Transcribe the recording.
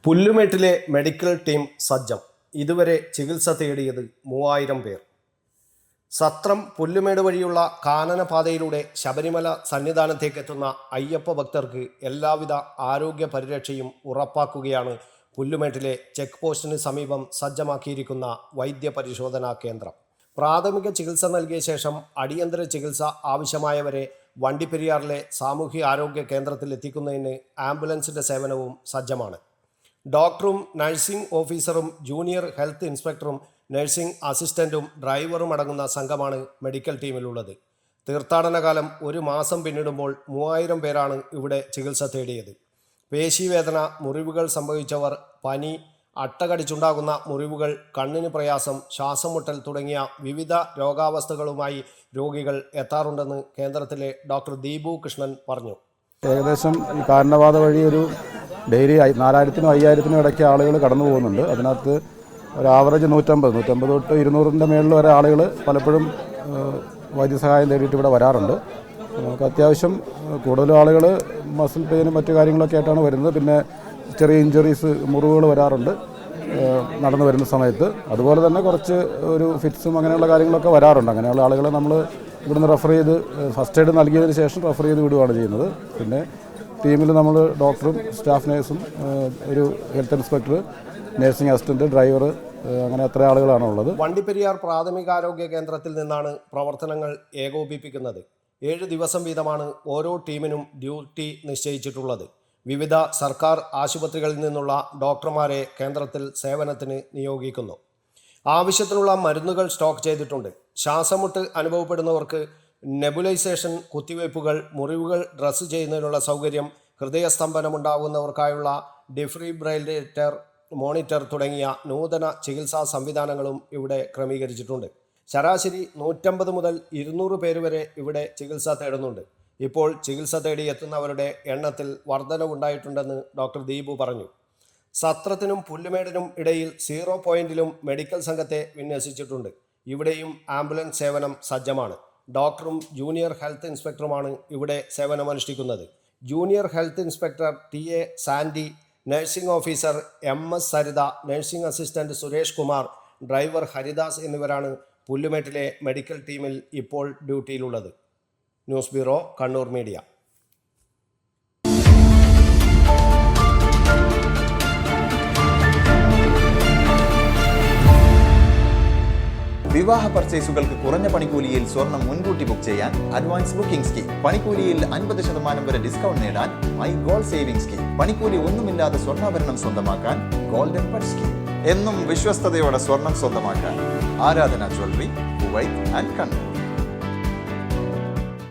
പുല്ലുമേട്ടിലെ medical team സജ്ജം. ഇതുവരെ ചികിത്സ തേടിയത് 3000 പേർ. സത്രം പുല്ലുമേട് വഴിയുള്ള കാനനപാതയിലൂടെ ശബരിമല സന്നിധാനത്തേക്കെത്തുന്ന അയ്യപ്പ ഭക്തർക്ക് എല്ലാവിധ ആരോഗ്യ പരിരക്ഷയും ഉറപ്പാക്കുകയാണ് പുല്ലുമേട്ടിലെ ചെക്ക് പോസ്റ്റിന് സമീപം സജ്ജമാക്കിയിരിക്കുന്ന വൈദ്യപരിശോധനാ കേന്ദ്രം. പ്രാഥമിക ചികിത്സ നൽകിയ ശേഷം അടിയന്തര ചികിത്സ ആവശ്യമായവരെ വണ്ടിപ്പെരിയാറിലെ സാമൂഹ്യ ആരോഗ്യ കേന്ദ്രത്തിൽ എത്തിക്കുന്നതിന് ആംബുലൻസിൻ്റെ സേവനവും സജ്ജമാണ്. ഡോക്ടറും നഴ്സിംഗ് ഓഫീസറും ജൂനിയർ ഹെൽത്ത് ഇൻസ്പെക്ടറും നഴ്സിംഗ് അസിസ്റ്റൻറ്റും ഡ്രൈവറും അടങ്ങുന്ന സംഘമാണ് മെഡിക്കൽ ടീമിലുള്ളത്. തീർത്ഥാടനകാലം ഒരു മാസം പിന്നിടുമ്പോൾ 3000 പേരാണ് ഇവിടെ ചികിത്സ തേടിയത്. പേശിവേദന, മുറിവുകൾ സംഭവിച്ചവർ, പനി, അട്ടകടിച്ചുണ്ടാകുന്ന മുറിവുകൾ, കണ്ണിന് പ്രയാസം, ശ്വാസം മുട്ടൽ തുടങ്ങിയ വിവിധ രോഗാവസ്ഥകളുമായി രോഗികൾ എത്താറുണ്ടെന്ന് കേന്ദ്രത്തിലെ ഡോക്ടർ ദീപു കൃഷ്ണൻ പറഞ്ഞു. ഏകദേശം ഈ കാനനപാത വഴി ഒരു ഡെയിലി 4000-നും 5000-നും ഇടയ്ക്ക് ആളുകൾ കടന്നു പോകുന്നുണ്ട്. അതിനകത്ത് ഒരു ആവറേജ് 150 തൊട്ട് 200-ൻ്റെ മേളിൽ വരെ ആളുകൾ പലപ്പോഴും വൈദ്യസഹായം തേടിയിട്ട് ഇവിടെ വരാറുണ്ട്. നമുക്ക് അത്യാവശ്യം കൂടുതലും ആളുകൾ മസിൽ പെയിനും മറ്റു കാര്യങ്ങളൊക്കെ ആയിട്ടാണ് വരുന്നത്. പിന്നെ ചെറിയ ഇഞ്ചുറീസ്, മുറിവുകൾ വരാറുണ്ട് നടന്നു വരുന്ന സമയത്ത്. അതുപോലെ തന്നെ കുറച്ച് ഒരു ഫിറ്റ്സും അങ്ങനെയുള്ള കാര്യങ്ങളൊക്കെ വരാറുണ്ട്. അങ്ങനെയുള്ള ആളുകളെ നമ്മൾ ഇവിടുന്ന് റെഫർ ചെയ്ത് ഫസ്റ്റ് എയ്ഡ് നൽകിയതിന് ശേഷം റെഫർ ചെയ്ത് വിടുകയാണ് ചെയ്യുന്നത്. പിന്നെ ടീമിൽ നമ്മൾ ഡോക്ടറും സ്റ്റാഫ് നേഴ്സും ഒരു health inspector, nursing assistant, driver, അങ്ങനെ എത്ര ആളുകളാണ് ഉള്ളത്. വണ്ടിപ്പെരിയാർ പ്രാഥമികാരോഗ്യ കേന്ദ്രത്തിൽ നിന്നാണ് പ്രവർത്തനങ്ങൾ ഏകോപിപ്പിക്കുന്നത്. 7 ദിവസം വീതമാണ് ഓരോ ടീമിനും ഡ്യൂട്ടി നിശ്ചയിച്ചിട്ടുള്ളത്. വിവിധ സർക്കാർ ആശുപത്രികളിൽ നിന്നുള്ള ഡോക്ടർമാരെ കേന്ദ്രത്തിൽ സേവനത്തിന് നിയോഗിക്കുന്നു. ആവശ്യത്തിനുള്ള മരുന്നുകൾ സ്റ്റോക്ക് ചെയ്തിട്ടുണ്ട്. ശ്വാസമുട്ട് അനുഭവപ്പെടുന്നവർക്ക് നെബുലൈസേഷൻ, കുത്തിവയ്പ്പുകൾ, മുറിവുകൾ ഡ്രസ്സ് ചെയ്യുന്നതിനുള്ള സൗകര്യം, ഹൃദയസ്തംഭനമുണ്ടാകുന്നവർക്കായുള്ള ഡിഫിബ്രിലേറ്റർ മോണിറ്റർ തുടങ്ങിയ നൂതന ചികിത്സാ സംവിധാനങ്ങളും ഇവിടെ ക്രമീകരിച്ചിട്ടുണ്ട്. ശരാശരി 150 മുതൽ 200 പേര് വരെ ഇവിടെ ചികിത്സ തേടുന്നുണ്ട്. ഇപ്പോൾ ചികിത്സ തേടി എത്തുന്നവരുടെ എണ്ണത്തിൽ വർധനവുണ്ടായിട്ടുണ്ടെന്ന് ഡോക്ടർ ദീപു പറഞ്ഞു. സത്രത്തിനും പുല്ലുമേടിനും ഇടയിൽ 0 പോയിന്റിലും മെഡിക്കൽ സംഘത്തെ വിന്യസിച്ചിട്ടുണ്ട്. ഇവിടെയും ആംബുലൻസ് സേവനം സജ്ജമാണ്. ഡോക്ടറും ജൂനിയർ ഹെൽത്ത് ഇൻസ്പെക്ടറുമാണ് ഇവിടെ സേവനമനുഷ്ഠിക്കുന്നത്. Junior health inspector TA Sandy, nursing officer MS Saritha, nursing assistant Suresh Kumar, driver Haridas എന്നിവരാണ് പുല്ലുമേട്ടിലെ മെഡിക്കൽ ടീമിൽ ഇപ്പോൾ ഡ്യൂട്ടിയിലുള്ളത്. News bureau, Kannur media. വിവാഹ പർച്ചേസുകൾക്ക് കുറഞ്ഞ പണിക്കൂലിയിൽ സ്വർണം മുൻകൂട്ടി ബുക്ക് ചെയ്യാൻ അഡ്വാൻസ് ബുക്കിംഗ് സ്കീം. പണിക്കൂലിയിൽ 50% വരെ ഡിസ്കൗണ്ട് നേടാൻ മൈ ഗോൾഡ് സേവിംഗ് സ്കീം. പണിക്കൂലി ഒന്നുമില്ലാതെ സ്വർണ്ണാഭരണം സ്വന്തമാക്കാൻ ഗോൾഡൻ പട്ട് സ്കീം. എന്നും വിശ്വസ്തയോടെ സ്വർണം സ്വന്തമാക്കാൻ ആരാധന ജ്വല്ലറി, കുവൈറ്റ് ആൻഡ് കണ്ണൂർ.